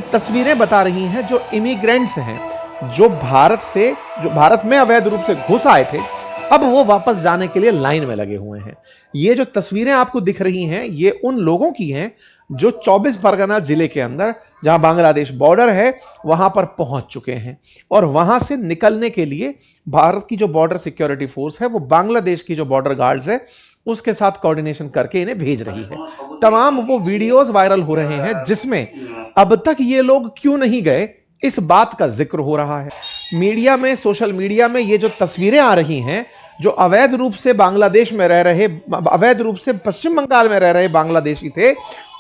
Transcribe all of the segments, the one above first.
तस्वीरें बता रही हैं जो इमिग्रेंट्स हैं, जो भारत में अवैध रूप से घुस आए थे, अब वो वापस जाने के लिए लाइन में लगे हुए हैं। ये जो तस्वीरें आपको दिख रही हैं, ये उन लोगों की हैं जो 24 परगना जिले के अंदर, जहां बांग्लादेश बॉर्डर है, वहां पर पहुंच चुके हैं और वहां से निकलने के लिए भारत की जो बॉर्डर सिक्योरिटी फोर्स है, वो बांग्लादेश की जो बॉर्डर गार्ड्स है, उसके साथ कोऑर्डिनेशन करके इन्हें भेज रही है। तमाम वो वीडियोस वायरल हो रहे हैं जिसमें अब तक ये लोग क्यों नहीं गए, इस बात का जिक्र हो रहा है। मीडिया में, सोशल मीडिया में ये जो तस्वीरें आ रही हैं, जो अवैध रूप से बांग्लादेश में रह रहे, अवैध रूप से पश्चिम बंगाल में रह रहे बांग्लादेशी थे,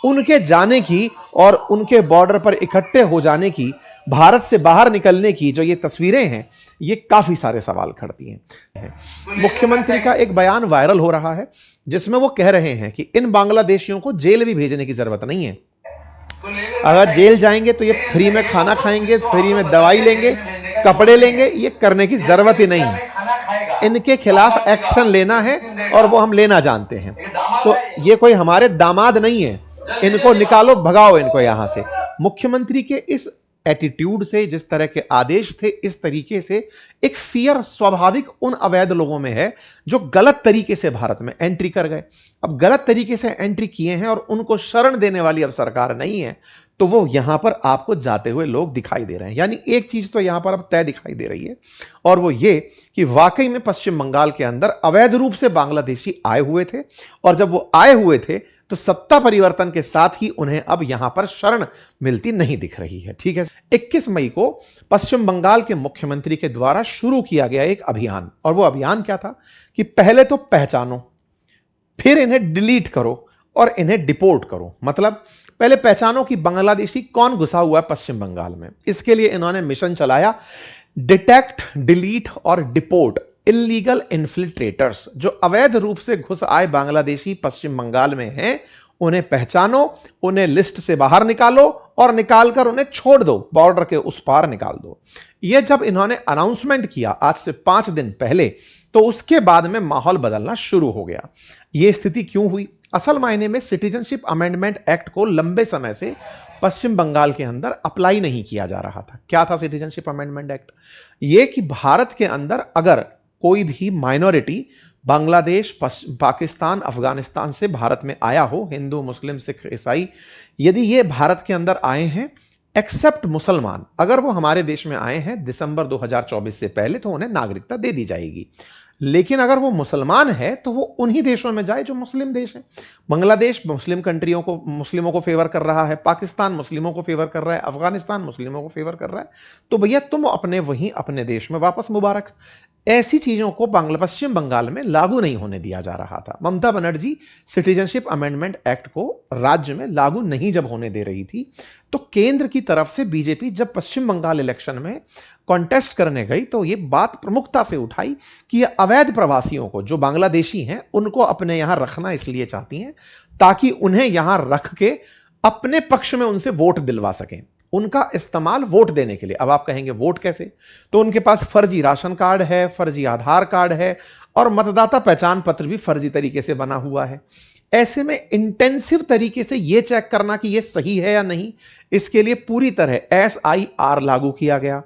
उनके जाने की और उनके बॉर्डर पर इकट्ठे हो जाने की, भारत से बाहर निकलने की जो ये तस्वीरें हैं, ये काफी सारे सवाल खड़ती हैं। मुख्यमंत्री का एक बयान वायरल हो रहा है जिसमें वो कह रहे हैं कि इन बांग्लादेशियों को जेल भी भेजने की जरूरत नहीं है। अगर जेल जाएंगे तो ये फ्री में खाना खाएंगे, फ्री में दवाई लेंगे, कपड़े लेंगे, ये करने की जरूरत ही नहीं है। इनके खिलाफ एक्शन लेना है और वो हम लेना जानते हैं। तो ये कोई हमारे दामाद नहीं है, इनको निकालो, भगाओ इनको यहां से। मुख्यमंत्री के इस एटीट्यूड से, जिस तरह के आदेश थे, इस तरीके से एक फियर स्वाभाविक उन अवैध लोगों में है जो गलत तरीके से भारत में एंट्री कर गए। अब गलत तरीके से एंट्री किए हैं और उनको शरण देने वाली अब सरकार नहीं है, तो वो यहां पर आपको जाते हुए लोग दिखाई दे रहे हैं। यानी एक चीज तो यहां पर अब तय दिखाई दे रही है, और वो ये कि वाकई में पश्चिम बंगाल के अंदर अवैध रूप से बांग्लादेशी आए हुए थे, और जब वो आए हुए थे तो सत्ता परिवर्तन के साथ ही उन्हें अब यहां पर शरण मिलती नहीं दिख रही है। ठीक है, 21 मई को पश्चिम बंगाल के मुख्यमंत्री के द्वारा शुरू किया गया एक अभियान, और वो अभियान क्या था कि पहले तो पहचानो, फिर इन्हें डिलीट करो और इन्हें डिपोर्ट करो। मतलब पहले पहचानो कि बांग्लादेशी कौन घुसा हुआ है पश्चिम बंगाल में। इसके लिए इन्होंने मिशन चलाया, डिटेक्ट, डिलीट और डिपोर्ट इलीगल इन्फिल्ट्रेटर्स। जो अवैध रूप से घुस आए बांग्लादेशी पश्चिम बंगाल में हैं, उन्हें पहचानो, उन्हें लिस्ट से बाहर निकालो और निकालकर उन्हें छोड़ दो, बॉर्डर के उस पार निकाल दो। यह जब इन्होंने अनाउंसमेंट किया आज से 5 दिन पहले, तो उसके बाद में माहौल बदलना शुरू हो गया। यह स्थिति क्यों हुई? असल मायने में सिटीजनशिप अमेंडमेंट एक्ट को लंबे समय से पश्चिम बंगाल के अंदर अप्लाई नहीं किया जा रहा था। क्या था सिटीजनशिप अमेंडमेंट एक्ट? यह कि भारत के अंदर अगर कोई भी माइनॉरिटी बांग्लादेश, पाकिस्तान, अफगानिस्तान से भारत में आया हो, हिंदू, मुस्लिम, सिख, ईसाई, यदि ये भारत के अंदर आए हैं, एक्सेप्ट मुसलमान, अगर वो हमारे देश में आए हैं दिसंबर 2024 से पहले, तो उन्हें नागरिकता दे दी जाएगी। लेकिन अगर वो मुसलमान है तो वो उन्हीं देशों में जाए जो मुस्लिम देश हैं। बांग्लादेश मुस्लिम कंट्रियों को, मुस्लिमों को फेवर कर रहा है, पाकिस्तान मुस्लिमों को फेवर कर रहा है, अफगानिस्तान मुस्लिमों को फेवर कर रहा है, तो भैया तुम अपने देश में वापस मुबारक। ऐसी चीजों को पश्चिम बंगाल में लागू नहीं होने दिया जा रहा था। Mamata Banerjee citizenship amendment act को राज्य में लागू नहीं जब होने दे रही थी, तो केंद्र की तरफ से बीजेपी जब पश्चिम बंगाल इलेक्शन में कॉन्टेस्ट करने गई, तो ये बात प्रमुखता से उठाई कि ये अवैध प्रवासियों को, जो बांग्लादेशी हैं, उनको अपने यहां रखना इसलिए चाहती हैं ताकि उन्हें यहां रख के अपने पक्ष में उनसे वोट दिलवा सकें, उनका इस्तेमाल वोट देने के लिए। अब आप कहेंगे वोट कैसे? तो उनके पास फर्जी राशन कार्ड है, फर्जी आधार कार्ड है और मतदाता पहचान पत्र भी फर्जी तरीके से बना हुआ है। ऐसे में इंटेंसिव तरीके से यह चेक करना कि यह सही है या नहीं, इसके लिए पूरी तरह SIR लागू किया गया।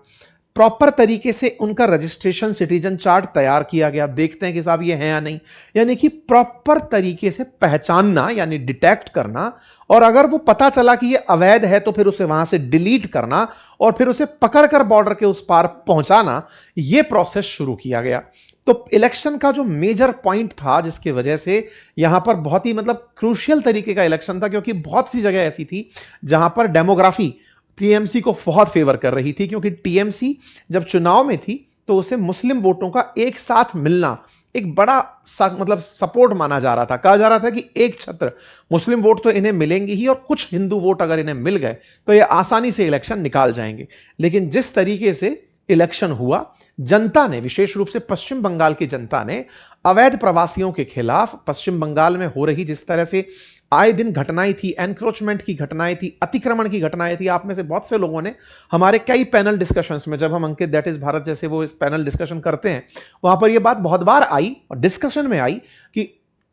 प्रॉपर तरीके से उनका रजिस्ट्रेशन सिटीजन चार्ट तैयार किया गया, देखते हैं कि साहब ये है या नहीं। यानी कि प्रॉपर तरीके से पहचानना, यानी डिटेक्ट करना, और अगर वो पता चला कि ये अवैध है तो फिर उसे वहां से डिलीट करना और फिर उसे पकड़कर बॉर्डर के उस पार पहुंचाना, यह प्रोसेस शुरू किया गया। तो इलेक्शन का जो मेजर पॉइंट था, जिसकी वजह से यहां पर बहुत ही क्रूशियल तरीके का इलेक्शन था, क्योंकि बहुत सी जगह ऐसी थी जहां पर डेमोग्राफी टीएमसी को बहुत फेवर कर रही थी, क्योंकि टीएमसी जब चुनाव में थी तो उसे मुस्लिम वोटों का एक साथ मिलना एक बड़ा सपोर्ट माना जा रहा था। कहा जा रहा था कि एक छत्र मुस्लिम वोट तो इन्हें मिलेंगे ही, और कुछ हिंदू वोट अगर इन्हें मिल गए तो ये आसानी से इलेक्शन निकाल जाएंगे। लेकिन जिस तरीके से इलेक्शन हुआ, जनता ने, विशेष रूप से पश्चिम बंगाल की जनता ने, अवैध प्रवासियों के खिलाफ पश्चिम बंगाल में हो रही जिस तरह से आए दिन घटनाएं थी, एनक्रोचमेंट की घटनाएं थी, अतिक्रमण की घटनाएं थी। आप में से बहुत से लोगों ने हमारे कई पैनल डिस्कशंस में, जब हम अंकित दैट इज भारत जैसे वो इस पैनल डिस्कशन करते हैं, वहां पर यह बात बहुत बार आई और डिस्कशन में आई कि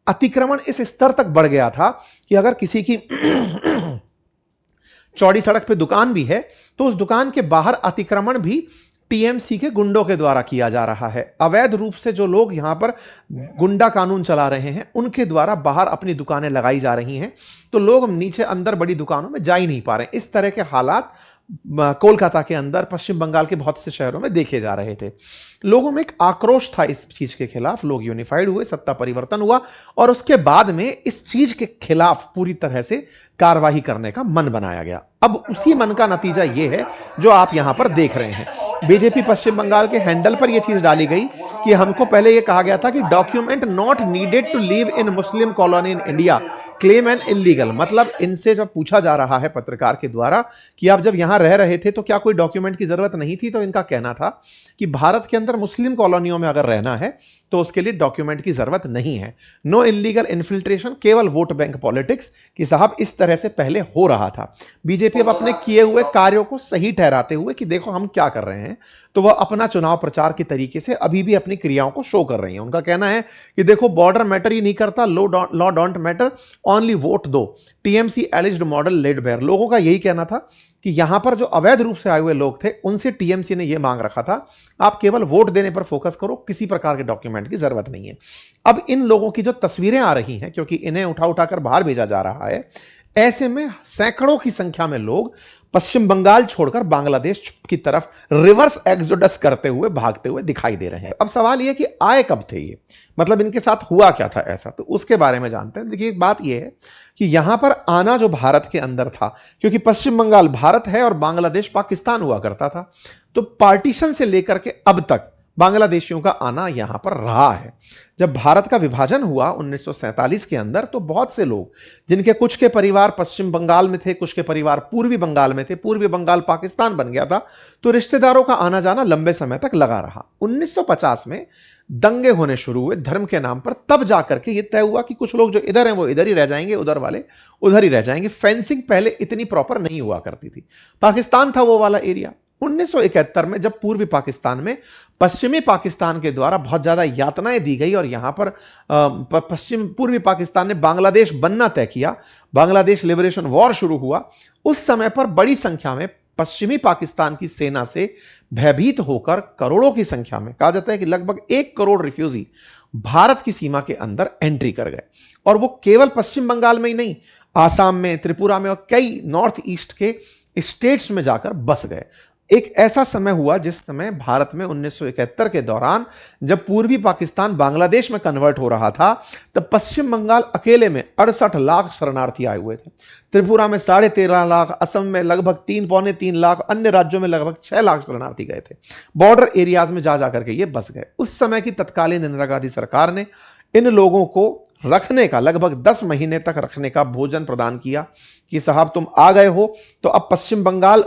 अतिक्रमण इस स्तर तक बढ़ गया था कि अगर चौड़ी सड़क पे दुकान भी है, तो उस दुकान के बाहर अतिक्रमण भी टीएमसी के गुंडों के द्वारा किया जा रहा है। अवैध रूप से जो लोग यहां पर गुंडा कानून चला रहे हैं, उनके द्वारा बाहर अपनी दुकानें लगाई जा रही हैं, तो लोग नीचे अंदर बड़ी दुकानों में जा ही नहीं पा रहे। इस तरह के हालात कोलकाता के अंदर, पश्चिम बंगाल के बहुत से शहरों में देखे जा रहे थे। लोगों में एक आक्रोश था इस चीज के खिलाफ, लोग यूनिफाइड हुए, सत्ता परिवर्तन हुआ और उसके बाद में इस चीज के खिलाफ पूरी तरह से कार्रवाई करने का मन बनाया गया। अब उसी मन का नतीजा यह है जो आप यहां पर देख रहे हैं। बीजेपी पश्चिम बंगाल के हैंडल पर यह चीज डाली गई कि हमको पहले यह कहा गया था कि document not needed to live in Muslim colony in India, claim and illegal. मतलब इनसे जब पूछा जा रहा है पत्रकार के द्वारा कि आप जब यहां रह रहे थे तो क्या कोई डॉक्यूमेंट की जरूरत नहीं थी, तो इनका कहना था कि भारत के अंदर मुस्लिम कॉलोनियों में अगर रहना है तो उसके लिए डॉक्यूमेंट की जरूरत नहीं है। नो इलीगल इन्फिल्ट्रेशन, केवल वोट बैंक पॉलिटिक्स कि साहब इस तरह से पहले हो रहा था। बीजेपी अब अपने किए हुए कार्यों को सही ठहराते हुए कि देखो हम क्या कर रहे हैं, तो वह अपना चुनाव प्रचार के तरीके से अभी भी अपनी क्रियाओं को शो कर रही है। उनका कहना है कि देखो बॉर्डर मैटर ही नहीं करता, law don't matter, only vote दो। TMC alleged model led bare. लोगों का यही कहना था कि यहां पर जो अवैध रूप से आए हुए लोग थे उनसे टीएमसी ने यह मांग रखा था, आप केवल वोट देने पर फोकस करो, किसी प्रकार के डॉक्यूमेंट की जरूरत नहीं है। अब इन लोगों की जो तस्वीरें आ रही हैं, क्योंकि इन्हें उठा उठाकर बाहर भेजा जा रहा है, ऐसे में सैकड़ों की संख्या में लोग पश्चिम बंगाल छोड़कर बांग्लादेश की तरफ रिवर्स एक्सोडस करते हुए भागते हुए दिखाई दे रहे हैं। अब सवाल यह कि आए कब थे ये, मतलब इनके साथ हुआ क्या था ऐसा, तो उसके बारे में जानते हैं। देखिए एक बात यह है कि यहां पर आना जो भारत के अंदर था, क्योंकि पश्चिम बंगाल भारत है और बांग्लादेश पाकिस्तान हुआ करता था, तो पार्टीशन से लेकर के अब तक बांग्लादेशियों का आना यहां पर रहा है। जब भारत का विभाजन हुआ 1947 के अंदर, तो बहुत से लोग जिनके कुछ के परिवार पश्चिम बंगाल में थे, कुछ के परिवार पूर्वी बंगाल में थे, पूर्वी बंगाल पाकिस्तान बन गया था, तो रिश्तेदारों का आना जाना लंबे समय तक लगा रहा। 1950 में दंगे होने शुरू हुए धर्म के नाम पर, तब जाकर के यह तय हुआ कि कुछ लोग जो इधर हैं वो इधर ही रह जाएंगे, उधर वाले उधर ही रह जाएंगे। फेंसिंग पहले इतनी प्रॉपर नहीं हुआ करती थी, पाकिस्तान था वो वाला एरिया। 1971 में जब पूर्वी पाकिस्तान में पश्चिमी पाकिस्तान के द्वारा बहुत ज्यादा यातनाएं दी गई और यहां पर पूर्वी पाकिस्तान ने बांग्लादेश बनना तय किया, बांग्लादेश लिबरेशन वॉर शुरू हुआ, उस समय पर बड़ी संख्या में पश्चिमी पाकिस्तान की सेना से भयभीत होकर करोड़ों की संख्या में, कहा जाता है कि लगभग 1 करोड़ रिफ्यूजी भारत की सीमा के अंदर एंट्री कर गए। और वो केवल पश्चिम बंगाल में ही नहीं, आसाम में, त्रिपुरा में और कई नॉर्थ ईस्ट के स्टेट्स में जाकर बस गए। एक ऐसा समय हुआ जिस समय भारत में 1971 के दौरान जब पूर्वी पाकिस्तान बांग्लादेश में कन्वर्ट हो रहा था, तब पश्चिम बंगाल अकेले में 68 लाख शरणार्थी आए हुए थे। त्रिपुरा में 13.5 लाख, असम में लगभग 3.3 लाख, अन्य राज्यों में लगभग 6 लाख शरणार्थी गए थे। बॉर्डर एरियाज में जा जाकर के ये बस गए। उस समय की तत्कालीन इंदिरा गांधी सरकार ने इन लोगों को रखने का, लगभग 10 महीने तक रखने का भोजन प्रदान किया कि साहब तुम आ गए हो तो अब पश्चिम बंगाल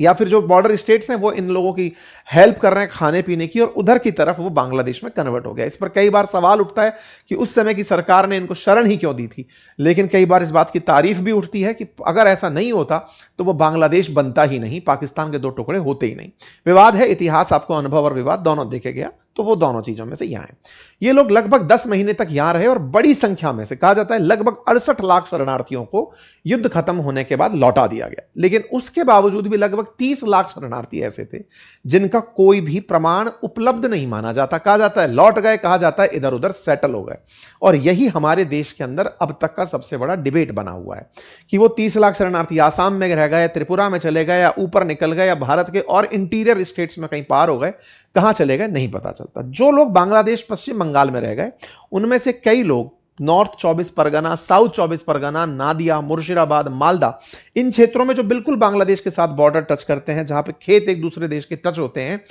या फिर जो बॉर्डर स्टेट्स हैं वो इन लोगों की हेल्प कर रहे हैं खाने पीने की, और उधर की तरफ वो बांग्लादेश में कन्वर्ट हो गया। इस पर कई बार सवाल उठता है कि उस समय की सरकार ने इनको शरण ही क्यों दी थी, लेकिन कई बार इस बात की तारीफ भी उठती है कि अगर ऐसा नहीं होता तो वो बांग्लादेश बनता ही नहीं, पाकिस्तान के 2 टुकड़े होते ही नहीं। विवाद है, इतिहास आपको अनुभव और विवाद दोनों देखे गया, तो वो दोनों चीजों में से यहां है। ये लोग लगभग 10 महीने तक यहां रहे और बड़ी संख्या में से, कहा जाता है लगभग 68 लाख शरणार्थियों को युद्ध खत्म होने के बाद लौटा दिया गया। लेकिन उसके बावजूद भी लगभग 30 लाख शरणार्थी ऐसे थे जिनका कोई भी प्रमाण उपलब्ध नहीं माना जाता। कहा जाता है लौट गए, कहा जाता है इधर उधर सेटल हो गए। और यही हमारे देश के अंदर अब तक का सबसे बड़ा डिबेट बना हुआ है कि वो 30 लाख शरणार्थी आसाम में रह गए, त्रिपुरा में चले गए, या ऊपर निकल गए, या भारत के और इंटीरियर स्टेट्स में कहीं पार हो गए, कहां चले गए नहीं पता चलता। जो लोग बांग्लादेश पश्चिम बंगाल में रह गए, उनमें से कई लोग नॉर्थ 24 परगना, साउथ 24 परगना, नादिया, मुर्शिदाबाद, मालदा, इन क्षेत्रों में जो बिल्कुल बांग्लादेश के साथ बॉर्डर टच करते हैं, जहां पे खेत एक दूसरे देश के टच होते हैं,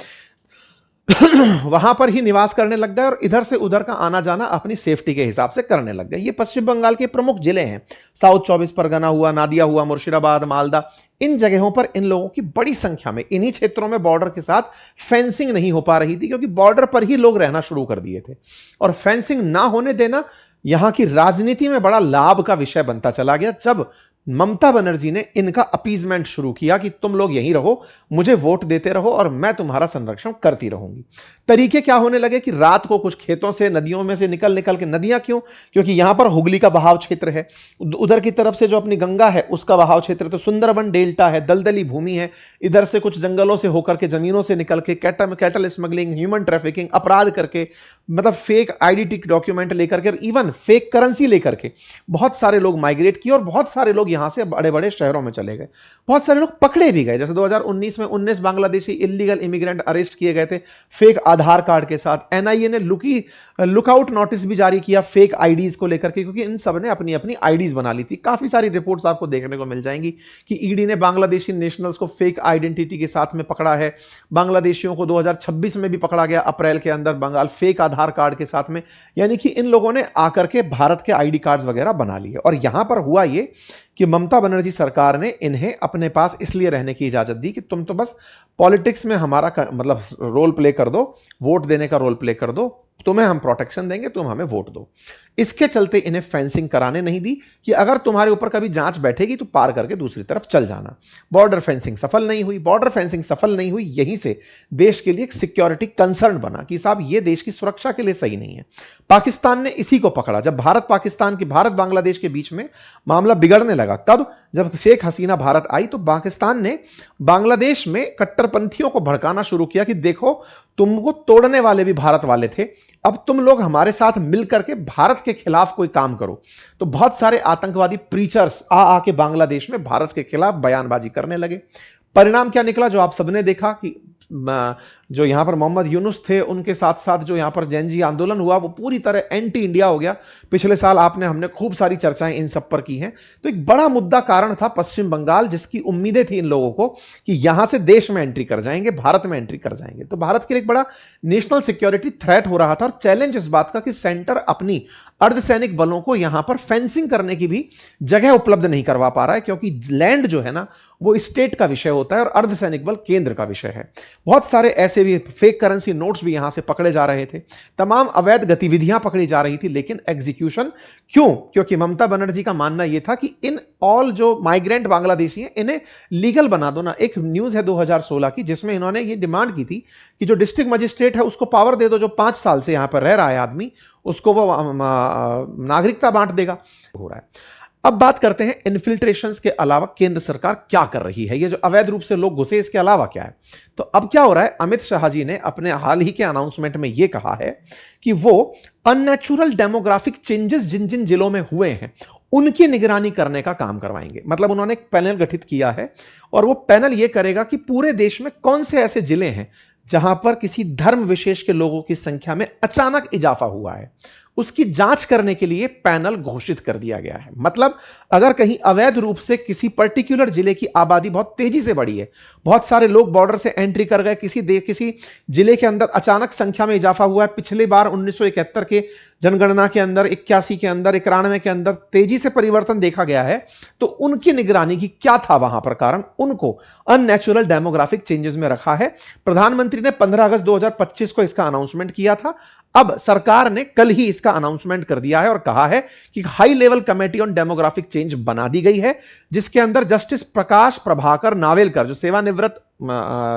वहां पर ही निवास करने लग गए और इधर से उधर का आना जाना अपनी सेफ्टी के हिसाब से करने लग गए। ये पश्चिम बंगाल के प्रमुख जिले हैं, साउथ 24 परगना हुआ, नादिया हुआ, मुर्शिदाबाद, मालदा, इन जगहों पर इन लोगों की बड़ी संख्या में, इन्हीं क्षेत्रों में बॉर्डर के साथ फेंसिंग नहीं हो पा रही थी, क्योंकि बॉर्डर पर ही लोग रहना शुरू कर दिए थे। और फेंसिंग ना होने देना यहां की राजनीति में बड़ा लाभ का विषय बनता चला गया। जब ममता बनर्जी ने इनका अपीजमेंट शुरू किया कि तुम लोग यहीं रहो, मुझे वोट देते रहो और मैं तुम्हारा संरक्षण करती रहूंगी। तरीके क्या होने लगे कि रात को कुछ खेतों से, नदियों में से निकल निकल के, नदियां क्यों, क्योंकि यहां पर हुगली का बहाव क्षेत्र है, उधर की तरफ से जो अपनी गंगा है उसका बहाव क्षेत्र, तो सुंदरबन डेल्टा है, दलदली भूमि है, इधर से कुछ जंगलों से होकर के, जमीनों से निकल के कैटल स्मगलिंग, ह्यूमन ट्रैफिकिंग, अपराध करके, मतलब फेक आईडी डॉक्यूमेंट लेकर के, इवन फेक करेंसी लेकर के बहुत सारे लोग माइग्रेट किए और बहुत सारे लोग यहां से बड़े बड़े शहरों में चले गए। बहुत सारे लोग पकड़े भी गए, जैसे 2019 में 19 बांग्लादेशी इलीगल इमिग्रेंट अरेस्ट किए गए थे फेक आधार कार्ड के साथ। एनआईए ने लुकआउट नोटिस भी जारी किया फेक आईडीज को लेकर के, क्योंकि इन सब ने अपनी अपनी आईडीज बना ली थी। काफी सारी रिपोर्ट्स आपको देखने को मिल जाएंगी कि ईडी ने बांग्लादेशी नेशनल्स को फेक आइडेंटिटी के साथ में पकड़ा है। बांग्लादेशियों को 2026 में भी पकड़ा गया अप्रैल के अंदर बंगाल, फेक आधार कार्ड के साथ में। यानी कि इन लोगों ने आकर के भारत के आईडी कार्ड्स वगैरह बना लिए। और यहां पर हुआ ये कि ममता बनर्जी सरकार ने इन्हें अपने पास इसलिए रहने की इजाजत दी कि तुम तो बस पॉलिटिक्स में हमारा मतलब रोल प्ले कर दो, वोट देने का रोल प्ले कर दो, तुम्हें हम प्रोटेक्शन देंगे, तुम हमें वोट दो। इसके चलते इन्हें फेंसिंग कराने नहीं दी कि अगर तुम्हारे ऊपर कभी जांच बैठेगी तो पार करके दूसरी तरफ चल जाना। बॉर्डर फेंसिंग सफल नहीं हुई। बॉर्डर फेंसिंग सफल नहीं हुई, यहीं से देश के लिए एक सिक्योरिटी कंसर्न बना कि साहब ये देश की सुरक्षा के लिए सही नहीं है। पाकिस्तान ने इसी को पकड़ा। जब भारत बांग्लादेश के बीच में मामला बिगड़ने लगा, कब? जब शेख हसीना भारत आई तो पाकिस्तान ने बांग्लादेश में कट्टरपंथियों को भड़काना शुरू किया कि देखो तुमको तोड़ने वाले भी भारत वाले थे, अब तुम लोग हमारे साथ मिलकर के भारत के खिलाफ कोई काम करो। तो बहुत सारे आतंकवादी प्रीचर्स आके बांग्लादेश में भारत के खिलाफ बयानबाजी करने लगे। परिणाम क्या निकला? जो आप सबने देखा कि जो यहां पर मोहम्मद यूनुस थे, उनके साथ साथ जो यहां पर जैन जी आंदोलन हुआ वो पूरी तरह एंटी इंडिया हो गया। पिछले साल हमने खूब सारी चर्चाएं इन सब पर की हैं। तो एक बड़ा मुद्दा कारण था पश्चिम बंगाल, जिसकी उम्मीदें थी इन लोगों को कि यहां से देश में एंट्री कर जाएंगे, भारत में एंट्री कर जाएंगे। तो भारत के लिए एक बड़ा नेशनल सिक्योरिटी थ्रेट हो रहा था। और चैलेंज इस बात का कि सेंटर अपनी अर्धसैनिक बलों को यहां पर फेंसिंग करने की भी जगह उपलब्ध नहीं करवा पा रहा है, क्योंकि लैंड जो है ना वो स्टेट का विषय होता है और अर्धसैनिक बल केंद्र का विषय है। बहुत सारे ऐसे भी फेक करेंसी नोट्स भी यहां से पकड़े जा रहे थे, तमाम अवैध गतिविधियां पकड़ी जा रही थी, लेकिन एग्जीक्यूशन क्यों? क्योंकि ममता बनर्जी का मानना यह था कि इन ऑल जो माइग्रेंट बांग्लादेशी हैं इन्हें लीगल बना दो ना। एक न्यूज है 2016 की जिसमें इन्होंने ये डिमांड की थी कि जो डिस्ट्रिक्ट मजिस्ट्रेट है उसको पावर दे दो, जो 5 साल से यहां पर रह रहा है आदमी, उसको वो नागरिकता बांट देगा। हो रहा है। अब बात करते हैं इन्फिल्ट्रेशंस के अलावा केंद्र सरकार क्या कर रही है। ये जो अवैध रूप से लोग घुसे, इसके अलावा क्या है? तो अब क्या हो रहा है, अमित शाह जी ने अपने हाल ही के अनाउंसमेंट में यह कहा है कि वो अननेचुरल डेमोग्राफिक चेंजेस जिन जिन जिलों में हुए हैं उनकी निगरानी करने का काम करवाएंगे। मतलब उन्होंने एक पैनल गठित किया है और वो पैनल यह करेगा कि पूरे देश में कौन से ऐसे जिले हैं जहां पर किसी धर्म विशेष के लोगों की संख्या में अचानक इजाफा हुआ है, उसकी जांच करने के लिए पैनल घोषित कर दिया गया है। मतलब अगर कहीं अवैध रूप से किसी पर्टिकुलर जिले की आबादी बहुत तेजी से बढ़ी है, बहुत सारे लोग बॉर्डर से एंट्री कर गए, किसी जिले के अंदर अचानक संख्या में इजाफा हुआ है, पिछले बार 1971 के जनगणना के अंदर, 81 के अंदर, 91 के अंदर तेजी से परिवर्तन देखा गया है, तो उनकी निगरानी की क्या था वहां पर कारण, उनको अननेचुरल डेमोग्राफिक चेंजेस में रखा है। प्रधानमंत्री ने 15 अगस्त 2025 को इसका अनाउंसमेंट किया था। अब सरकार ने कल ही इसका अनाउंसमेंट कर दिया है और कहा है कि high level committee on demographic change बना दी गई है, जिसके अंदर जस्टिस प्रकाश प्रभाकर नावेलकर जो सेवानिवृत्त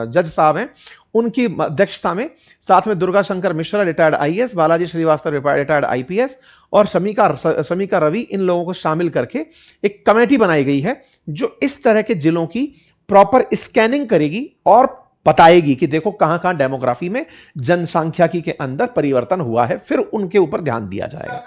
जज साहब हैं उनकी अध्यक्षता में, साथ में Durga Shankar Mishra retired IAS, Balaji Srivastava retired IPS और शमिका रवि, इन लोगों को शामिल करके एक कमेटी बनाई गई है जो इस तरह के जिलों की प्रॉपर स्कैनिंग करेगी और बताएगी कि देखो कहां कहां डेमोग्राफी में जनसांख्यिकी के अंदर परिवर्तन हुआ है, फिर उनके ऊपर ध्यान दिया जाएगा।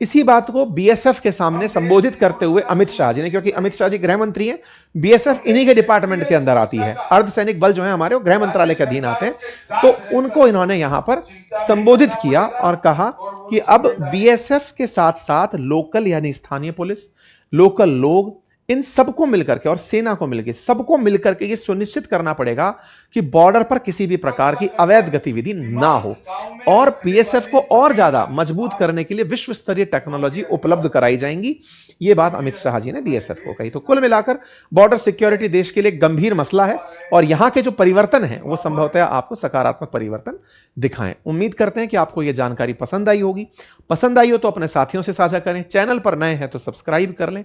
इसी बात को बीएसएफ के सामने संबोधित करते हुए अमित शाह जी ने, क्योंकि अमित शाह जी गृह मंत्री हैं, बीएसएफ इन्हीं के डिपार्टमेंट के अंदर आती है, अर्धसैनिक बल जो है हमारे वो गृह मंत्रालय के अधीन आते हैं, तो उनको इन्होंने यहां पर संबोधित किया और कहा कि अब बीएसएफ के साथ साथ लोकल यानी स्थानीय पुलिस, लोकल लोग, इन सबको मिलकर के और सेना को मिलकर सबको मिलकर के ये सुनिश्चित करना पड़ेगा कि बॉर्डर पर किसी भी प्रकार की अवैध गतिविधि ना हो और बीएसएफ को और ज्यादा मजबूत करने के लिए विश्व स्तरीय टेक्नोलॉजी उपलब्ध कराई जाएंगी। ये बात अमित शाह जी ने बीएसएफ को कही। तो कुल मिलाकर बॉर्डर सिक्योरिटी देश के लिए गंभीर मसला है और यहां के जो परिवर्तन है वो संभवतः आपको सकारात्मक परिवर्तन दिखाएं। उम्मीद करते हैं कि आपको यह जानकारी पसंद आई होगी। पसंद आई हो तो अपने साथियों से साझा करें, चैनल पर नए हैं तो सब्सक्राइब कर लें।